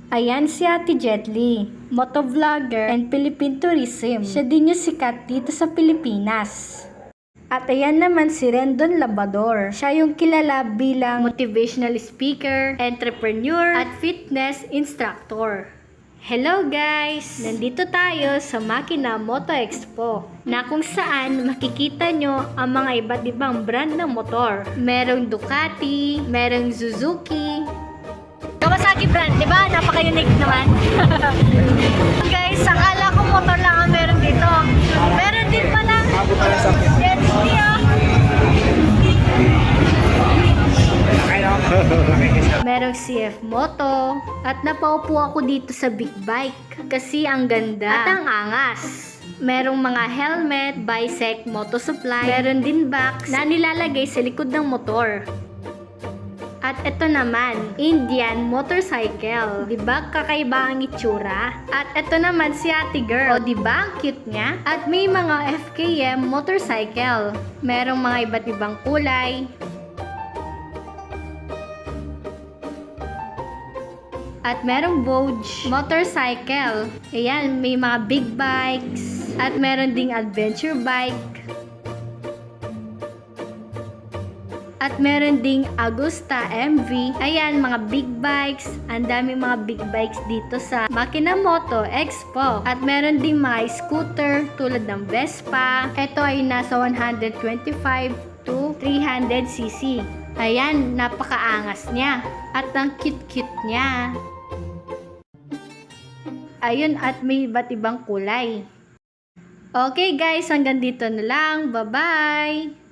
Ayan si Ate Jetly, motovlogger and Philippine tourism. Siya din yung sikat dito sa Pilipinas. At ayan naman si Rendon Labador. Siya yung kilala bilang motivational speaker, entrepreneur, at fitness instructor. Hello guys! Nandito tayo sa Makina Moto Expo na kung saan makikita nyo ang mga iba't ibang brand ng motor. Merong Ducati, merong Suzuki, Kawasaki brand, di ba? Napaka-unique naman. Guys, akala ko motor lang ang meron dito. Meron din pala. Jet ski, oh. Merong CF Moto. At napaupo ako dito sa big bike. Kasi ang ganda at ang angas. Merong mga helmet, bisect, moto supply. Meron din box na nilalagay sa likod ng motor. At ito naman, Indian motorcycle. Diba kakaiba ang itsura? At ito naman si Ate Girl. O diba ang cute niya? At may mga FKM motorcycle. Merong mga iba't ibang kulay. At merong Vogue motorcycle. Ayan, may mga big bikes. At meron ding adventure bike. At meron ding Agusta MV. Ayan, mga big bikes. Ang daming mga big bikes dito sa Makina Moto Expo. At meron ding mga scooter tulad ng Vespa. Ito ay nasa 125 to 300cc. Ayan, napakaangas niya. At ang cute-cute niya. Ayun, at may iba't ibang kulay. Okay guys, hanggang dito na lang. Bye-bye!